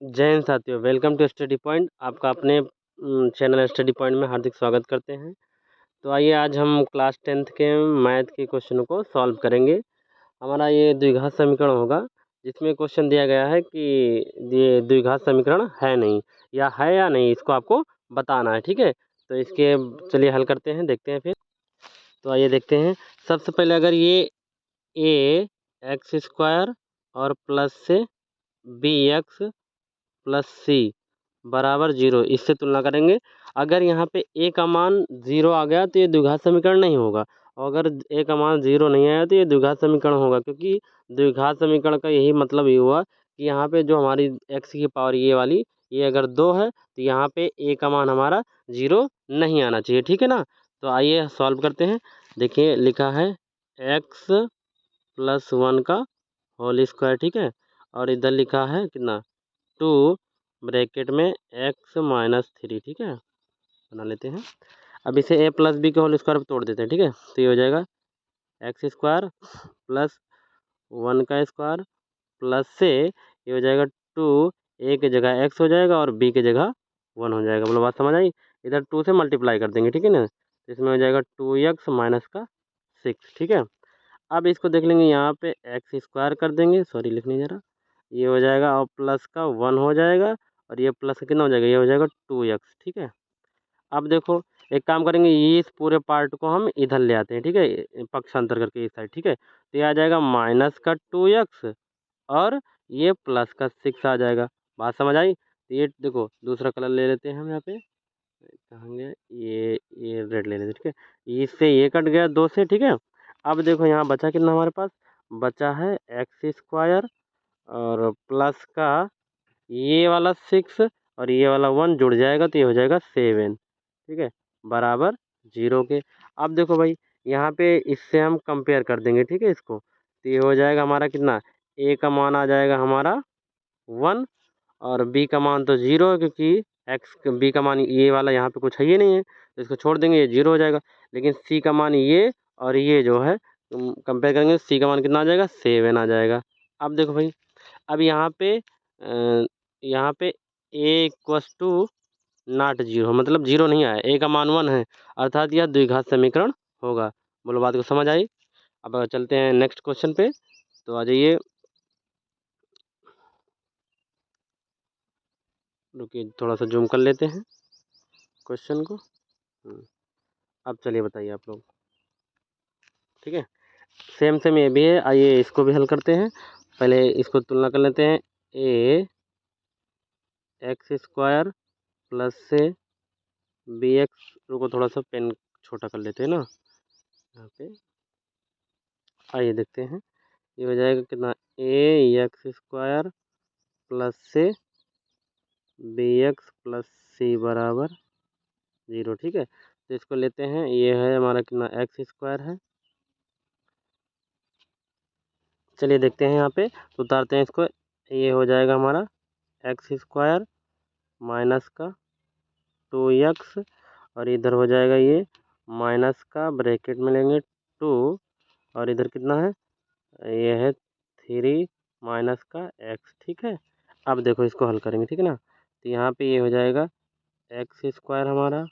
जय हिंद साथियों, welcome to study point. आपका अपने चैनल स्टडी पॉइंट में हार्दिक स्वागत करते हैं। तो आइए आज हम क्लास 10th के मैथ के क्वेश्चनों को सॉल्व करेंगे। हमारा ये द्विघात समीकरण होगा, जिसमें क्वेश्चन दिया गया है कि ये द्विघात समीकरण है नहीं या नहीं, इसको आपको बताना है। ठीक है, तो इसके चलिए हल करते हैं, देखते हैं फिर। तो आइए देखते हैं। सबसे पहले अगर ये ए एक्स स्क्वायर और प्लस से बी एक्स प्लस सी बराबर 0, इससे तुलना करेंगे। अगर यहाँ पे ए का मान 0 आ गया तो ये द्विघात समीकरण नहीं होगा, और अगर ए का मान 0 नहीं आया तो ये द्विघात समीकरण होगा, क्योंकि द्विघात समीकरण का यही मतलब ये हुआ कि यहाँ पे जो हमारी एक्स की पावर ये वाली, ये अगर 2 है तो यहाँ पे ए का मान हमारा 0 नहीं आना चाहिए। ठीक है ना। तो आइए सॉल्व करते हैं। देखिए लिखा है एक्स प्लस 1 का होल स्क्वायर। ठीक है, और इधर लिखा है कितना 2 ब्रैकेट में एक्स माइनस 3। ठीक है, बना लेते हैं। अब इसे ए प्लस बी के होल स्क्वायर पर तोड़ देते हैं। ठीक है, तो ये हो जाएगा एक्स स्क्वायर प्लस 1 का स्क्वायर प्लस से ये हो जाएगा 2, ए की जगह एक्स हो जाएगा और बी की जगह 1 हो जाएगा। बोलो बात समझ आई। इधर 2 से मल्टीप्लाई कर देंगे। ठीक है ना, तो इसमें हो जाएगा 2x माइनस का 6। ठीक है, अब इसको देख लेंगे, यहाँ पे एक्स स्क्वायर कर देंगे, सॉरी लिखने जरा, ये हो जाएगा और प्लस का 1 हो जाएगा, और ये प्लस का कितना हो जाएगा, ये हो जाएगा 2x। ठीक है, अब देखो एक काम करेंगे, ये इस पूरे पार्ट को हम इधर ले आते हैं। ठीक है, पक्षांतर करके इस साइड। ठीक है, तो ये आ जाएगा माइनस का 2x और ये प्लस का 6 आ जाएगा। बात समझ आई। तो ये देखो दूसरा कलर ले लेते हैं हम यहाँ पे, कहेंगे ये रेड ले लेते हैं। ठीक है, इससे ये कट गया 2 से। ठीक है, अब देखो यहाँ बचा कितना हमारे पास, बचा है एक्स स्क्वायर और प्लस का ये वाला 6 और ये वाला 1 जुड़ जाएगा तो ये हो जाएगा 7। ठीक है, बराबर 0 के। अब देखो भाई, यहाँ पे इससे हम कंपेयर कर देंगे। ठीक है, इसको तो ये हो जाएगा हमारा कितना, ए का मान आ जाएगा हमारा 1 और बी का मान तो 0 है, क्योंकि एक्स बी का मान ये वाला यहाँ पे कुछ है ही नहीं है, तो इसको छोड़ देंगे, ये 0 हो जाएगा। लेकिन सी का मान ये और ये जो है कंपेयर करेंगे, सी का मान कितना आ जाएगा, 7 आ जाएगा। अब देखो भाई, अब यहाँ पे ए इक्वस टू नॉट 0, मतलब 0 नहीं आया, ए का मान 1 है, अर्थात यह द्विघात समीकरण होगा। बोलो बात को समझ आई। अब चलते हैं नेक्स्ट क्वेश्चन पे। तो आ जाइए, रुकिए थोड़ा सा जूम कर लेते हैं क्वेश्चन को। अब चलिए बताइए आप लोग। ठीक है, सेम सेम ये भी है, आइए इसको भी हल करते हैं। पहले इसको तुलना कर लेते हैं, ए एक्स स्क्वायर प्लस से बी एक्स, रुको थोड़ा सा पेन छोटा कर लेते हैं ना यहाँ पे। आइए देखते हैं, ये हो जाएगा कितना, ए एक्स स्क्वायर प्लस से बी एक्स प्लस सी बराबर 0। ठीक है, तो इसको लेते हैं, ये है हमारा कितना, एक्स स्क्वायर है। चलिए देखते हैं यहाँ पे, तो उतारते हैं इसको, ये हो जाएगा हमारा एक्स स्क्वायर माइनस का 2x और इधर हो जाएगा ये माइनस का ब्रैकेट में लेंगे 2 और इधर कितना है, ये है 3 माइनस का x। ठीक है, अब देखो इसको हल करेंगे। ठीक है ना, तो यहाँ पे ये हो जाएगा एक्स स्क्वायर हमारा,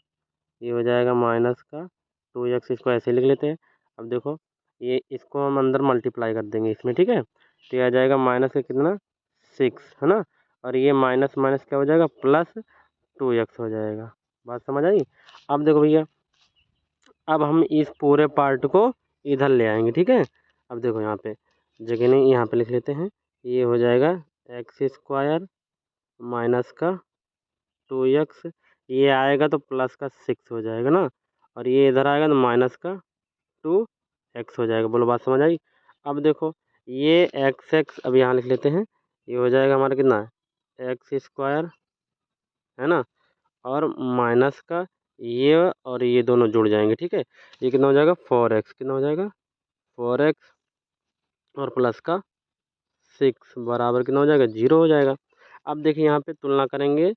ये हो जाएगा माइनस का 2x, इसको ऐसे लिख लेते हैं। अब देखो ये इसको हम अंदर मल्टीप्लाई कर देंगे इसमें। ठीक है, तो ये आ जाएगा माइनस का कितना 6 है ना, और ये माइनस माइनस क्या हो जाएगा, प्लस 2x हो जाएगा। बात समझ आई। अब देखो भैया, अब हम इस पूरे पार्ट को इधर ले आएंगे। ठीक है, अब देखो यहाँ पे जगह नहीं, यहाँ पे लिख लेते हैं, ये हो जाएगा एक्स स्क्वायर माइनस का 2x, ये आएगा तो प्लस का 6 हो जाएगा ना, और ये इधर आएगा तो माइनस का 2x हो जाएगा। बोलो बात समझ आई। अब देखो ये x अब यहाँ लिख लेते हैं, ये हो जाएगा हमारा कितना, एक्स स्क्वायर है ना, और माइनस का ये और ये दोनों जुड़ जाएंगे। ठीक है, ये कितना हो जाएगा, 4x, कितना हो जाएगा 4x और प्लस का 6 बराबर कितना हो जाएगा, 0 हो जाएगा। अब देखिए यहाँ पे तुलना करेंगे,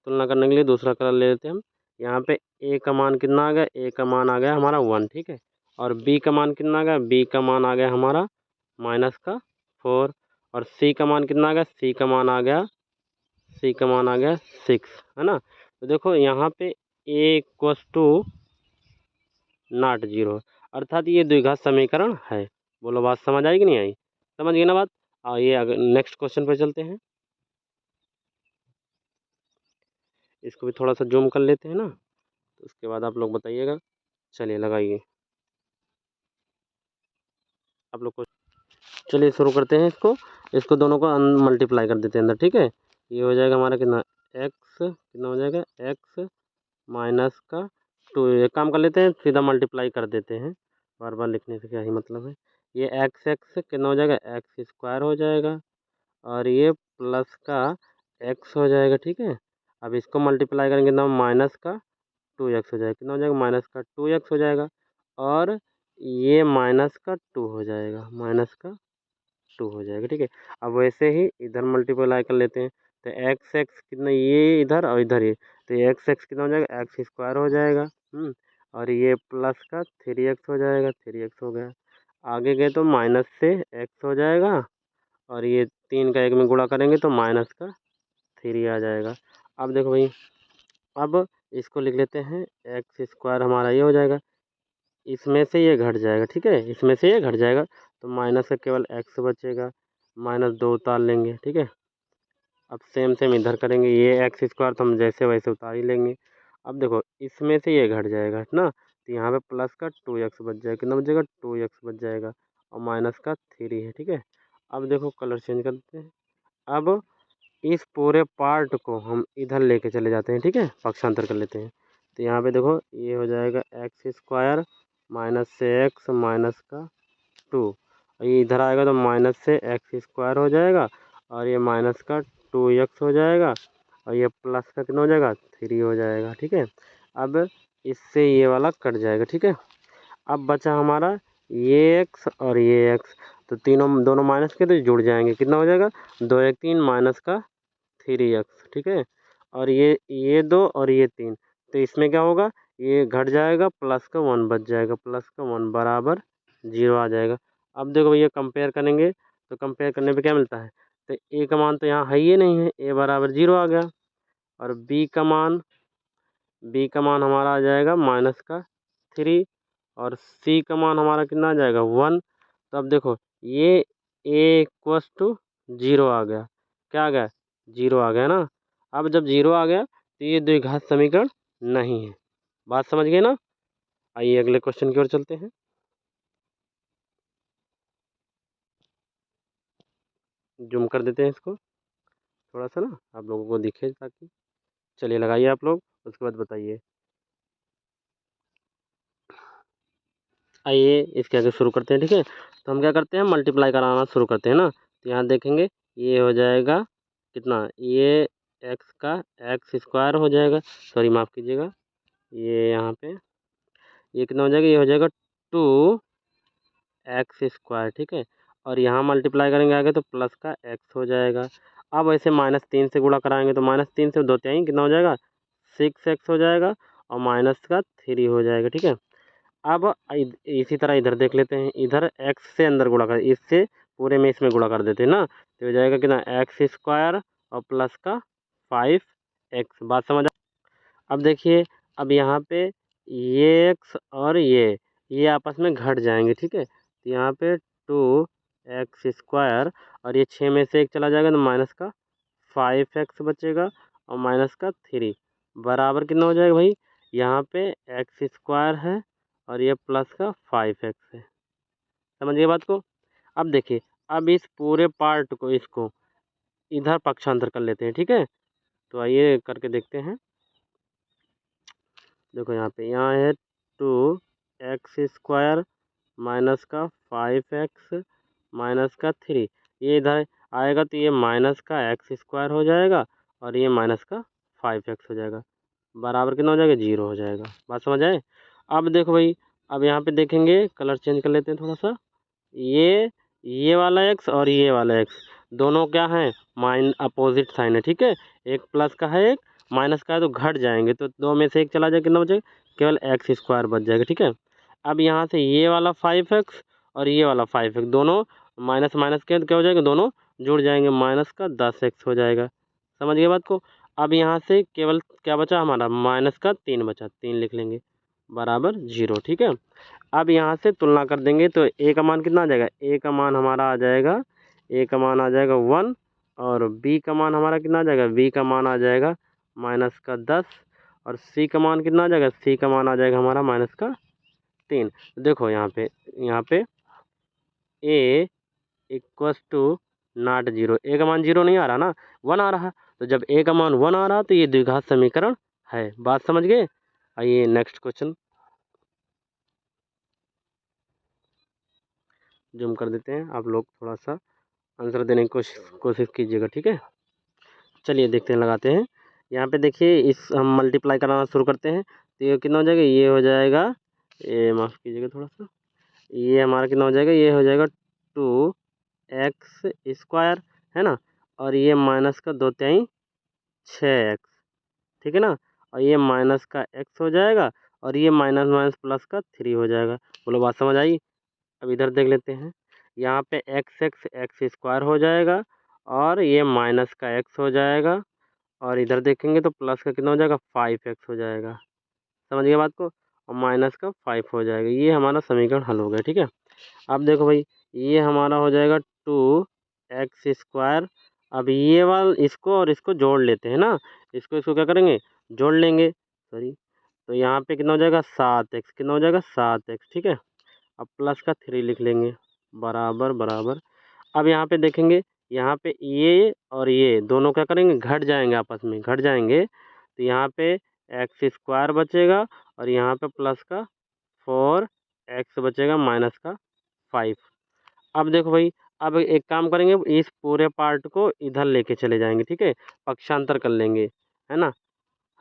तुलना करने के लिए दूसरा कलर ले लेते हैं हम। यहाँ पे ए का मान कितना आ गया, ए का मान आ गया हमारा 1। ठीक है, और बी का मान कितना आ गया, बी का मान आ गया हमारा माइनस का 4, और सी का मान कितना आ गया, सी का मान आ गया सी का मान आ गया 6, है ना। तो देखो यहाँ पे a equals to not zero, अर्थात ये द्विघात समीकरण है। बोलो बात समझ आई कि नहीं आई? समझ गए ना बात? ये अगर नेक्स्ट क्वेश्चन पे चलते हैं, इसको भी थोड़ा सा जूम कर लेते हैं ना, तो उसके बाद आप लोग बताइएगा। चलिए लगाइए आप लोग को। चलिए शुरू करते हैं इसको। इसको दोनों को मल्टीप्लाई कर देते हैं अंदर, ठीक है। ये हो जाएगा हमारा कितना, एक्स कितना हो जाएगा, एक्स माइनस का 2। एक काम कर लेते हैं, सीधा मल्टीप्लाई कर देते हैं, बार बार लिखने से क्या ही मतलब है। ये एक्स एक्स कितना हो जाएगा, एक्स स्क्वायर हो जाएगा, और ये प्लस का एक्स हो जाएगा, ठीक है। अब इसको मल्टीप्लाई करेंगे तो माइनस का 2x हो जाएगा, कितना हो जाएगा, माइनस का 2x हो जाएगा, और ये माइनस का 2 हो जाएगा, माइनस का 2 हो जाएगा, ठीक है। अब वैसे ही इधर मल्टीप्लाई कर लेते हैं, तो एक्स एक्स कितना, ये इधर और इधर ये, तो एक्स एक्स कितना हो जाएगा, एक्स स्क्वायर हो जाएगा, और ये प्लस का 3x हो जाएगा, 3x हो गया। आगे गए तो माइनस से x हो जाएगा, और ये 3 का 1 में गुणा करेंगे तो माइनस का 3 आ जाएगा। अब देखो भाई, अब इसको लिख लेते हैं, एक्स स्क्वायर हमारा ये हो जाएगा, इसमें से ये घट जाएगा, ठीक है, इसमें से ये घट जाएगा, तो माइनस का केवल एक्स बचेगा, -2 उतार लेंगे, ठीक है। अब सेम सेम इधर करेंगे, ये एक्स स्क्वायर तो हम जैसे वैसे उतार ही लेंगे। अब देखो इसमें से ये घट जाएगा ना, तो यहाँ पे प्लस का 2x बच जाएगा, कितना बचेगा, 2x बच जाएगा, और माइनस का 3 है, ठीक है। अब देखो कलर चेंज करते हैं। अब इस पूरे पार्ट को हम इधर लेके चले जाते हैं, ठीक है, पक्षांतर कर लेते हैं। तो यहाँ पे देखो ये हो जाएगा एक्स स्क्वायर माइनस से एक्स माइनस का 2, और ये इधर आएगा तो माइनस से एक्स स्क्वायर हो जाएगा, और ये माइनस का 2x हो जाएगा, और ये प्लस का कितना हो जाएगा, 3 हो जाएगा, ठीक है। अब इससे ये वाला कट जाएगा, ठीक है। अब बचा हमारा ये एक्स और ये एक्स, तो तीनों दोनों माइनस के तो जुड़ जाएंगे, कितना हो जाएगा, 2 1 3 माइनस का 3x, ठीक है। और ये 2 और ये 3, तो इसमें क्या होगा, ये घट जाएगा, प्लस का 1 बच जाएगा, प्लस का 1 बराबर 0 आ जाएगा। अब देखो भैया कंपेयर करेंगे, तो कंपेयर करने पे क्या मिलता है, तो ए का मान तो यहाँ है ही नहीं है, ए बराबर 0 आ गया, और बी का मान हमारा आ जाएगा माइनस का 3, और सी का मान हमारा कितना आ जाएगा, 1। तो अब देखो ये ए इक्वस टू 0 आ गया, क्या आ गया, 0 आ गया ना। अब जब 0 आ गया तो ये द्विघात समीकरण नहीं है। बात समझ गए ना? आइए अगले क्वेश्चन की ओर चलते हैं। जूम कर देते हैं इसको थोड़ा सा ना, आप लोगों को दिखे ताकि। चलिए लगाइए आप लोग, उसके बाद बताइए। आइए इसके आगे शुरू करते हैं, ठीक है। तो हम क्या करते हैं, मल्टीप्लाई कराना शुरू करते हैं ना। तो यहाँ देखेंगे ये हो जाएगा कितना, ये एक्स का एक्स स्क्वायर हो जाएगा, सॉरी माफ़ कीजिएगा, ये यहाँ पे ये कितना हो जाएगा, ये हो जाएगा 2x स्क्वायर, ठीक है। और यहाँ मल्टीप्लाई करेंगे आगे तो प्लस का x हो जाएगा। अब ऐसे -3 से गुणा कराएंगे तो -3 से 2 तिहाई कितना हो जाएगा, 6x हो जाएगा, और माइनस का 3 हो जाएगा, ठीक है। अब इसी तरह इधर देख लेते हैं, इधर x से अंदर गुणा कर, इससे पूरे में इसमें गुणा कर देते हैं ना, तो हो जाएगा कितना, एक्स स्क्वायर और प्लस का 5x। बात समझ अब देखिए, अब यहाँ पे ये एक्स और ये आपस में घट जाएंगे, ठीक है। तो यहाँ पे 2x स्क्वायर, और ये 6 में से 1 चला जाएगा तो माइनस का 5x बचेगा, और माइनस का 3 बराबर कितना हो जाएगा भाई, यहाँ पे एक्स स्क्वायर है और ये प्लस का 5x है। समझिए बात को। अब देखिए, अब इस पूरे पार्ट को इसको इधर पक्षांतर कर लेते हैं, ठीक है। तो आइए करके देखते हैं। देखो यहाँ है 2x स्क्वायर माइनस का 5x माइनस का 3, ये इधर आएगा तो ये माइनस का एक्स स्क्वायर हो जाएगा, और ये माइनस का 5x हो जाएगा, बराबर कितना हो जाएगा, 0 हो जाएगा। बात समझ आए? अब देखो भाई, अब यहाँ पे देखेंगे, कलर चेंज कर लेते हैं थोड़ा सा। ये वाला एक्स और ये वाला एक्स दोनों क्या है, अपोजिट साइन है, ठीक है। एक प्लस का है, एक माइनस का है, तो घट जाएंगे, तो 2 में से 1 चला जाए, कितना बचेगा, केवल एक्स स्क्वायर बच जाएगा, ठीक है। अब यहाँ से ये वाला 5x और ये वाला 5x दोनों माइनस माइनस के क्या हो जाएगा, दोनों जुड़ जाएंगे, माइनस का 10x हो जाएगा। समझ गए बात को। अब यहाँ से केवल क्या बचा हमारा, माइनस का 3 बचा, 3 लिख लेंगे बराबर 0, ठीक है। अब यहाँ से तुलना कर देंगे तो ए का मान कितना आ जाएगा, ए का मान हमारा आ जाएगा, ए का मान आ जाएगा 1, और बी का मान हमारा कितना आ जाएगा, बी का मान आ जाएगा माइनस का 10, और सी का मान कितना आ जाएगा, सी का मान आ जाएगा हमारा माइनस का 3। देखो यहाँ पे ए इक्वस टू नॉट 0, ए का मान 0 नहीं आ रहा ना, 1 आ रहा। तो जब ए का मान 1 आ रहा तो ये द्विघात समीकरण है। बात समझ गए। आइए नेक्स्ट क्वेश्चन जूम कर देते हैं, आप लोग थोड़ा सा आंसर देने की कोशिश कीजिएगा, ठीक है। चलिए देखते हैं, लगाते हैं। यहाँ पे देखिए, इस हम मल्टीप्लाई कराना शुरू करते हैं तो ये कितना हो जाएगा, ये हो जाएगा, ये माफ़ कीजिएगा थोड़ा सा, ये हमारा कितना हो जाएगा, ये हो जाएगा 2x² है ना, और ये माइनस का 2×3 6x, ठीक है ना, और ये माइनस का x हो जाएगा, और ये माइनस माइनस प्लस का 3 हो जाएगा। बोलो बात समझ आई। अब इधर देख लेते हैं, यहाँ पे x हो जाएगा, और ये माइनस का x हो जाएगा, और इधर देखेंगे तो प्लस का कितना हो जाएगा, 5x हो जाएगा। समझ गए बात को, और माइनस का 5 हो जाएगा। ये हमारा समीकरण हल हो गया, ठीक है। अब देखो भाई, ये हमारा हो जाएगा 2x²। अब ये वाला इसको और इसको जोड़ लेते हैं ना, इसको क्या करेंगे, जोड़ लेंगे, सॉरी। तो यहाँ पे कितना हो जाएगा, 7x, कितना हो जाएगा 7x, ठीक है। अब प्लस का 3 लिख लेंगे बराबर बराबर। अब यहाँ पे देखेंगे, यहाँ पे ये और ये दोनों क्या करेंगे, घट जाएंगे, आपस में घट जाएंगे। तो यहाँ पे x² बचेगा, और यहाँ पे प्लस का 4x बचेगा माइनस का 5। अब देखो भाई, अब एक काम करेंगे, इस पूरे पार्ट को इधर लेके चले जाएंगे, ठीक है, पक्षांतर कर लेंगे, है ना,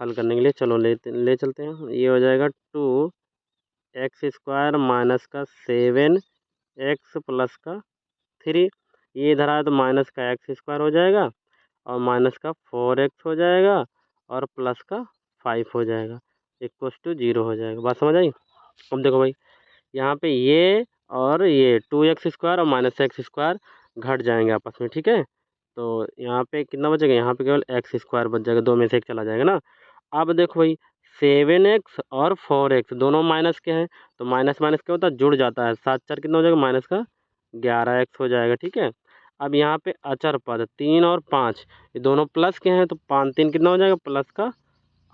हल करने के लिए। चलो ले चलते हैं। ये हो जाएगा 2x² माइनस का 7x प्लस का 3, ये इधर आया तो माइनस का x² हो जाएगा, और माइनस का 4x हो जाएगा, और प्लस का 5 हो जाएगा, इक्वस टू 0 हो जाएगा। बात समझ आई। अब देखो भाई, यहाँ पे ये और ये 2x² और माइनस x² घट जाएंगे आपस में, ठीक है। तो यहाँ पे कितना बचेगा, यहाँ पे केवल x² बच जाएगा, दो में से एक चला जाएगा ना। अब देखो भाई, 7x और 4x दोनों माइनस के हैं, तो माइनस माइनस क्या होता है, जुड़ जाता है, 7×4 कितना हो जाएगा, माइनस का 11x हो जाएगा, ठीक है। अब यहाँ पे अचर पद 3 और 5 ये दोनों प्लस के हैं, तो 5×3 कितना हो जाएगा, प्लस का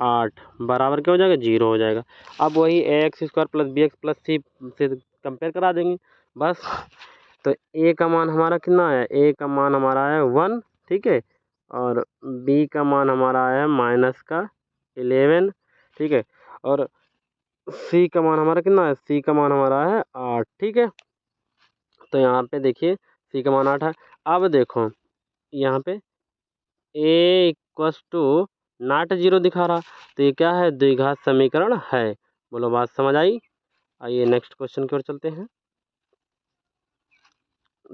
8 बराबर क्या हो जाएगा, 0 हो जाएगा। अब वही ax² plus bx plus c से कंपेयर करा देंगे बस। तो a का मान हमारा कितना आया, a का मान हमारा आया 1, ठीक है, और b का मान हमारा आया माइनस का 11, ठीक है, और c का मान हमारा कितना है, c का मान हमारा है 8, ठीक है। तो यहाँ पे देखिए c का मान 8 है। अब देखो यहाँ पे a इक्वस टू नॉट 0 दिखा रहा, तो ये क्या है, द्विघात समीकरण है। बोलो बात समझ आई। आइए नेक्स्ट क्वेश्चन की ओर चलते हैं,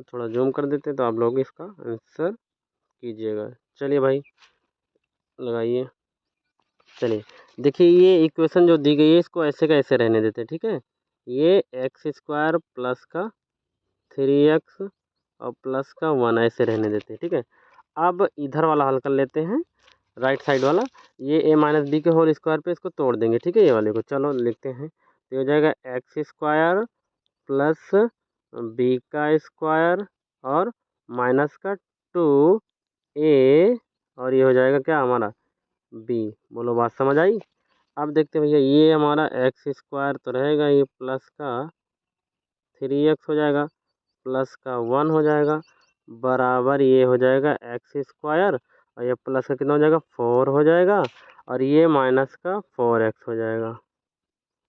थोड़ा जूम कर देते हैं तो आप लोग इसका आंसर कीजिएगा। चलिए भाई लगाइए। चलिए देखिए, ये इक्वेशन जो दी गई है इसको ऐसे का ऐसे रहने देते हैं, ठीक है। ये x² प्लस का 3x और प्लस का 1 ऐसे रहने देते हैं, ठीक है। अब इधर वाला हल कर लेते हैं, राइट साइड वाला। ये a माइनस बी के होल स्क्वायर पे इसको तोड़ देंगे, ठीक है, ये वाले को। चलो लिखते हैं, तो हो जाएगा x² प्लस बी का स्क्वायर और माइनस का 2a, और ये हो जाएगा क्या हमारा b। बोलो बात समझ आई। अब देखते हैं भैया, ये हमारा x² तो रहेगा, ये प्लस का 3x हो जाएगा, प्लस का 1 हो जाएगा, बराबर ये हो जाएगा x², और ये प्लस का कितना हो जाएगा 4 हो जाएगा, और ये माइनस का 4x हो जाएगा।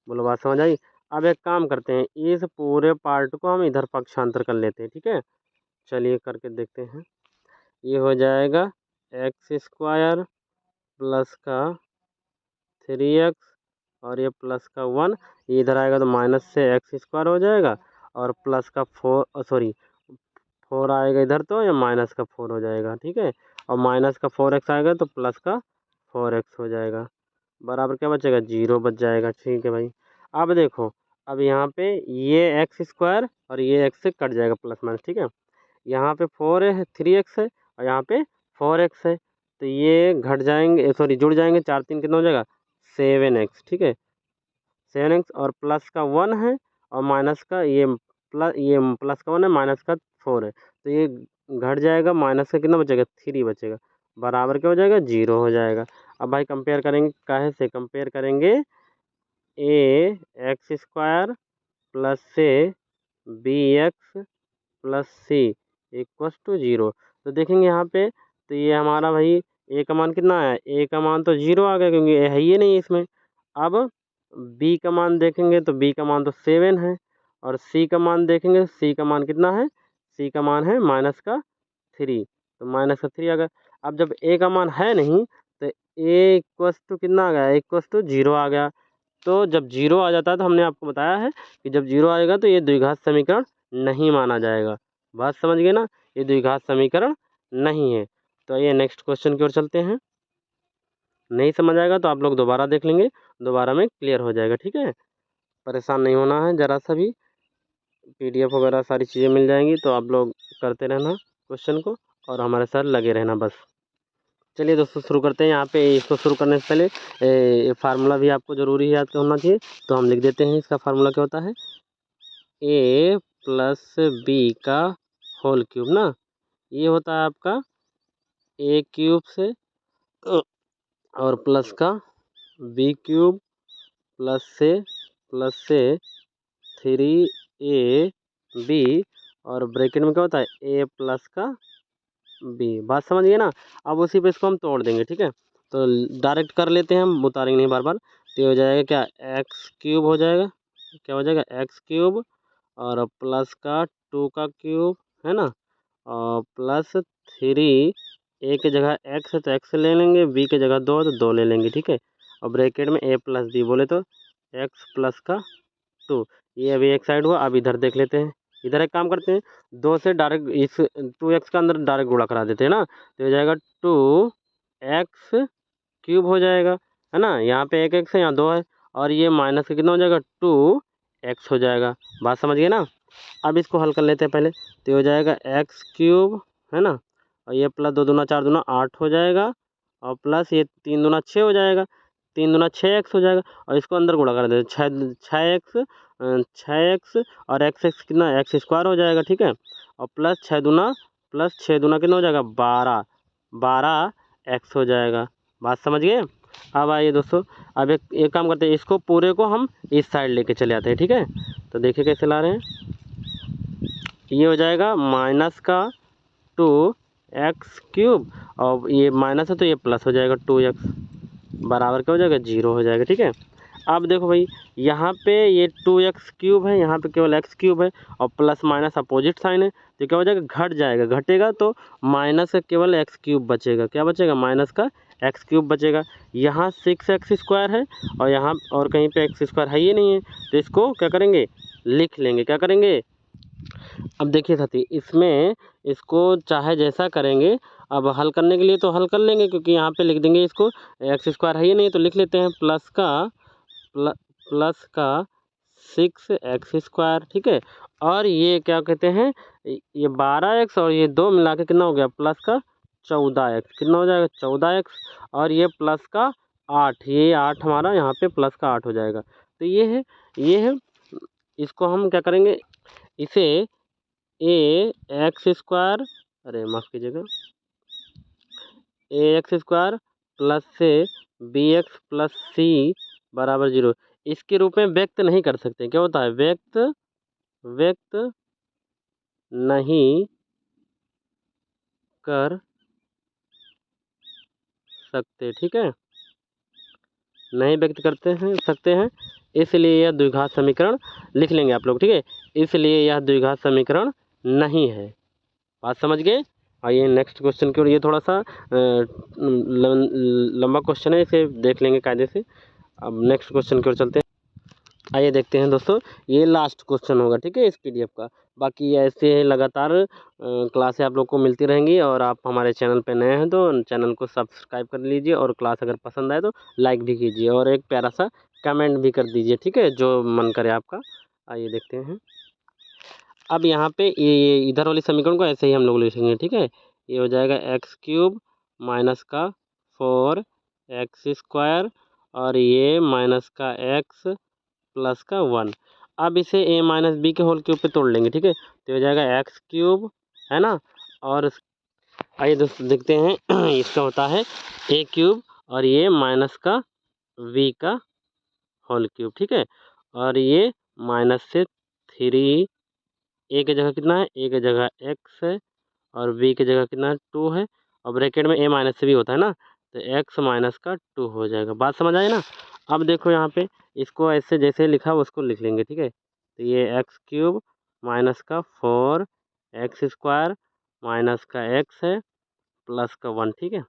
बोलो बात समझ आई। अब एक काम करते हैं, इस पूरे पार्ट को हम इधर पक्षांतर कर लेते हैं, ठीक है। चलिए करके देखते हैं। ये हो जाएगा x² प्लस का 3x, और ये प्लस का 1, ये इधर आएगा तो माइनस से x² हो जाएगा, और प्लस का 4 सॉरी 4 आएगा इधर, तो ये माइनस का 4 हो जाएगा, ठीक है। और माइनस का 4x आएगा तो प्लस का 4x हो जाएगा, बराबर क्या बचेगा, 0 बच जाएगा, ठीक है भाई। अब देखो, अब यहाँ पे ये x² और ये x से कट जाएगा प्लस माइनस, ठीक है। यहाँ पे 4 है, 3x है, और यहाँ पे 4x है, तो ये घट जाएंगे, सॉरी जुड़ जाएंगे, 4 3 कितना हो जाएगा 7x, ठीक है 7x, और प्लस का 1 है और माइनस का ये प्लस का 1 है, माइनस का 4 है, तो ये घट जाएगा, माइनस का कितना बचेगा 3 बचेगा, बराबर क्या हो जाएगा 0 हो जाएगा। अब भाई कंपेयर करेंगे, काहे से कंपेयर करेंगे, ए एक्स स्क्वायर प्लस से b x plus c equals to 0। तो देखेंगे यहाँ पे, तो ये हमारा भाई ए का मान कितना है, ए का मान तो 0 आ गया क्योंकि ए है ही नहीं इसमें। अब बी का मान देखेंगे तो बी का मान तो 7 है, और सी का मान देखेंगे, सी का मान कितना है, सी का मान है माइनस का 3, तो माइनस का 3 आ गया। अब जब ए का मान है नहीं तो ए इक्वस टू कितना आ गया, इक्वस टू 0 आ गया। तो जब 0 आ जाता है तो हमने आपको बताया है कि जब 0 आएगा तो ये द्विघात समीकरण नहीं माना जाएगा। बात समझ गए ना, ये द्विघात समीकरण नहीं है। तो ये नेक्स्ट क्वेश्चन की ओर चलते हैं। नहीं समझ आएगा तो आप लोग दोबारा देख लेंगे, दोबारा में क्लियर हो जाएगा, ठीक है। परेशान नहीं होना है ज़रा सा भी, PDF वगैरह सारी चीज़ें मिल जाएंगी, तो आप लोग करते रहना क्वेश्चन को और हमारे साथ लगे रहना बस। चलिए दोस्तों शुरू करते हैं। यहाँ पे इसको शुरू करने से पहले फार्मूला भी आपको ज़रूरी याद होना चाहिए, तो हम लिख देते हैं। इसका फार्मूला क्या होता है, ए प्लस बी का होल क्यूब ना, ये होता है आपका ए क्यूब से और प्लस का बी क्यूब प्लस से 3ab, और ब्रैकेट में क्या होता है ए प्लस का बी। बात समझिए ना। अब उसी पे इसको हम तोड़ देंगे, ठीक है। तो डायरेक्ट कर लेते हैं, हम उतारेंगे नहीं बार बार। तो ये हो जाएगा क्या, एक्स क्यूब हो जाएगा, क्या हो जाएगा एक्स क्यूब, और प्लस का 2 का क्यूब है ना, और प्लस 3, ए की जगह एक्स है तो एक्स ले लेंगे, बी की जगह 2 तो 2 ले लेंगे, ठीक है। और ब्रैकेट में ए प्लस बी बोले तो एक्स प्लस का 2। ये अभी एक साइड हुआ। अब इधर देख लेते हैं, इधर एक काम करते हैं, 2 से डायरेक्ट इस 2x का अंदर डायरेक्ट गुणा करा देते हैं ना, तो हो जाएगा 2x क्यूब हो जाएगा, है ना। यहाँ पे एक एक्स है, यहाँ 2 है, और ये माइनस का कितना हो जाएगा 2x हो जाएगा। बात समझ गए ना। अब इसको हल कर लेते हैं पहले। तो ये हो जाएगा एक्स क्यूब, है ना, और ये प्लस 2 दूना 4 दूना 8 हो जाएगा, और प्लस ये 3 दूना 6 हो जाएगा, 3 दूना 6x हो जाएगा, और इसको अंदर गुणा कर देते 6x और x कितना एक्स स्क्वायर हो जाएगा, ठीक है। और प्लस 6 दूना कितना हो जाएगा 12x हो जाएगा। बात समझ गए। अब आइए दोस्तों, अब एक काम करते हैं, इसको पूरे को हम इस साइड लेके चले आते हैं, ठीक है। तो देखिए कैसे ला रहे हैं, ये हो जाएगा माइनस का 2x क्यूब, और ये माइनस है तो ये प्लस हो जाएगा 2x, बराबर क्या हो जाएगा 0 हो जाएगा, ठीक है। अब देखो भाई, यहाँ पे ये 2x क्यूब है, यहाँ पे केवल x क्यूब है, और प्लस माइनस अपोजिट साइन है, तो क्या हो जाएगा घट जाएगा, घटेगा तो माइनस का केवल x क्यूब बचेगा, क्या बचेगा माइनस का x क्यूब बचेगा। यहाँ 6x स्क्वायर है, और यहाँ और कहीं पे x स्क्वायर है ही नहीं है, तो इसको क्या करेंगे लिख लेंगे, क्या करेंगे। अब देखिए साथी, इसमें इसको चाहे जैसा करेंगे, अब हल करने के लिए तो हल कर लेंगे, क्योंकि यहाँ पे लिख देंगे इसको, एक्स स्क्वायर है ही नहीं, तो लिख लेते हैं प्लस का 6x स्क्वायर, ठीक है। और ये क्या कहते हैं, ये 12x और ये 2 मिला के कितना हो गया प्लस का 14x, कितना हो जाएगा 14x, और ये प्लस का 8, ये 8 हमारा यहाँ पे प्लस का 8 हो जाएगा। तो ये है। इसको हम क्या करेंगे, इसे ए एक्स स्क्वायर, अरे माफ़ कीजिएगा, ए एक्स स्क्वायर प्लस से बी एक्स प्लस सी बराबर 0, इसके रूप में व्यक्त नहीं कर सकते। क्या होता है व्यक्त नहीं कर सकते, ठीक है, नहीं व्यक्त सकते हैं, इसलिए यह द्विघात समीकरण लिख लेंगे आप लोग, ठीक है। इसलिए यह द्विघात समीकरण नहीं है। बात समझ गए। आइए नेक्स्ट क्वेश्चन की ओर। ये थोड़ा सा लंबा क्वेश्चन है, इसे देख लेंगे कायदे से। अब नेक्स्ट क्वेश्चन की ओर चलते हैं। आइए देखते हैं दोस्तों, ये लास्ट क्वेश्चन होगा, ठीक है, इस PDF का। बाकी ऐसे लगातार क्लासें आप लोग को मिलती रहेंगी, और आप हमारे चैनल पे नए हैं तो चैनल को सब्सक्राइब कर लीजिए, और क्लास अगर पसंद आए तो लाइक भी कीजिए, और एक प्यारा सा कमेंट भी कर दीजिए, ठीक है, जो मन करे आपका। आइए देखते हैं। अब यहाँ पे ये इधर वाली समीकरण को ऐसे ही हम लोग लिखेंगे, ठीक है। ये हो जाएगा एक्स क्यूब माइनस का 4x² और ये माइनस का x प्लस का 1। अब इसे a माइनस बी के होल क्यूब पे तोड़ लेंगे, ठीक है। तो हो जाएगा x³ है ना। और आइए दोस्तों देखते हैं इसका होता है a³ और ये माइनस का v का होल क्यूब, ठीक है। और ये माइनस से 3, a की जगह कितना है, a की जगह x है और b की जगह कितना है 2 है और ब्रैकेट में a माइनस से भी होता है ना, तो x माइनस का 2 हो जाएगा। बात समझ आई ना। अब देखो यहाँ पे इसको ऐसे जैसे लिखा उसको लिख लेंगे, ठीक है। तो ये x³ माइनस का 4x² माइनस का x है प्लस का 1, ठीक है।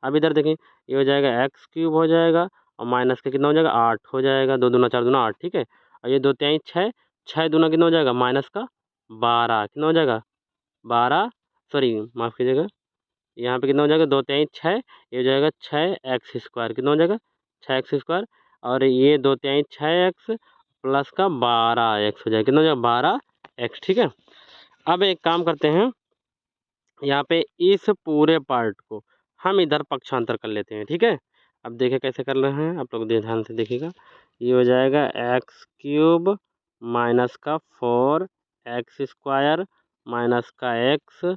अब इधर देखें, ये हो जाएगा x³ हो जाएगा और माइनस का कितना हो जाएगा 8 हो जाएगा, 2 दूना 4 दूना 8, ठीक है। और ये 2 तिहाई 6, 6 दूना कितना हो जाएगा माइनस का 12, कितना हो जाएगा 12, सॉरी माफ़ कीजिएगा, यहाँ पे कितना हो जाएगा 2 तिहाई 6, ये हो जाएगा 6x² कितना हो जाएगा 6x² और ये 2 तिहाई 6x प्लस का 12x हो जाएगा, कितना हो जाएगा 12x, ठीक है। अब एक काम करते हैं, यहाँ पे इस पूरे पार्ट को हम इधर पक्षांतर कर लेते हैं, ठीक है। अब देखिए कैसे कर रहे हैं, आप लोग ध्यान से देखिएगा। ये हो जाएगा x³ माइनस का 4x² माइनस का x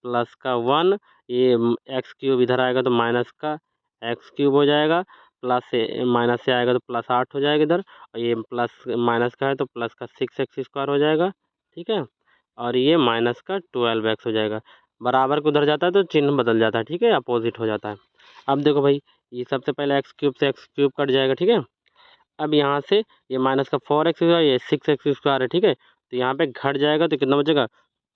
प्लस का 1, ये x³ इधर आएगा तो माइनस का x³ हो जाएगा, प्लस से माइनस से आएगा तो प्लस 8 हो जाएगा इधर, और ये प्लस माइनस का है तो प्लस का 6x² हो जाएगा, ठीक है। और ये माइनस का 12x हो जाएगा। बराबर को उधर जाता है तो चिन्ह बदल जाता है, ठीक है, अपोजिट हो जाता है। अब देखो भाई, ये सबसे पहले x³ से x³ कट जाएगा, ठीक है। अब यहाँ से ये माइनस का 4x ये 6x² है, ठीक है। तो यहाँ पे घट जाएगा तो कितना बचेगा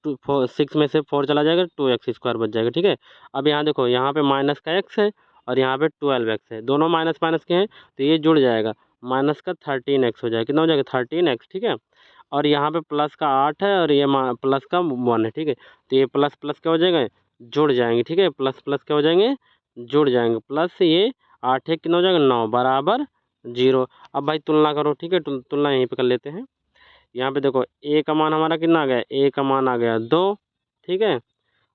6 में से 4 चला जाएगा 2x² बच जाएगा, ठीक है। अब यहाँ देखो, यहाँ पे माइनस का x है और यहाँ पे 12x है, दोनों माइनस माइनस के हैं तो ये जुड़ जाएगा, माइनस का 13x हो जाएगा, कितना हो जाएगा 13x, ठीक है। और यहाँ पे प्लस का 8 है और ये प्लस का 1 है, ठीक है। तो ये प्लस प्लस क्या हो जाएगा जुड़ जाएंगे, ठीक है। प्लस प्लस क्या हो जाएंगे जुड़ जाएंगे, प्लस ये 8 है कितना हो जाएगा 9 बराबर 0। अब भाई तुलना करो, ठीक है, तुलना यहीं पे कर लेते हैं। यहाँ पे देखो a का मान हमारा कितना आ गया, a का मान आ गया 2, ठीक है।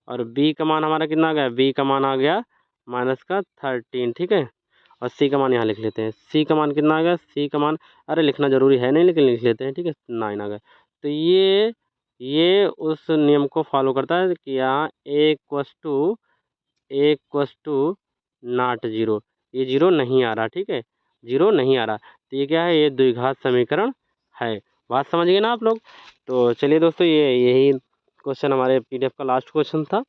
और b का मान हमारा कितना आ गया, b का मान आ गया माइनस का 13, ठीक है। और c का मान यहाँ लिख लेते हैं, c का मान कितना आ गया, c का मान अरे लिखना ज़रूरी है नहीं लेकिन लिख लेते हैं, ठीक है, 9 आ गया। तो ये उस नियम को फॉलो करता है कि यहाँ a नॉट 0, ये 0 नहीं आ रहा, ठीक है, 0 नहीं आ रहा। तो ये क्या है, ये द्विघात समीकरण है। बात समझ गए ना आप लोग। तो चलिए दोस्तों, यही क्वेश्चन हमारे PDF का लास्ट क्वेश्चन था।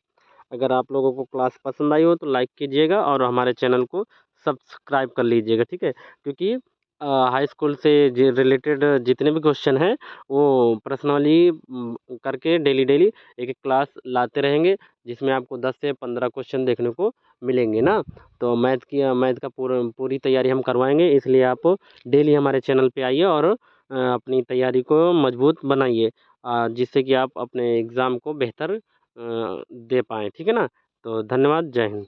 अगर आप लोगों को क्लास पसंद आई हो तो लाइक कीजिएगा और हमारे चैनल को सब्सक्राइब कर लीजिएगा, ठीक है। क्योंकि हाई स्कूल से रिलेटेड जितने भी क्वेश्चन हैं वो पर्सनली करके डेली डेली एक एक क्लास लाते रहेंगे, जिसमें आपको 10 से 15 क्वेश्चन देखने को मिलेंगे ना। तो मैथ का पूरी तैयारी हम करवाएंगे, इसलिए आप डेली हमारे चैनल पे आइए और अपनी तैयारी को मजबूत बनाइए, जिससे कि आप अपने एग्ज़ाम को बेहतर दे पाएँ, ठीक है ना। तो धन्यवाद, जय हिंद।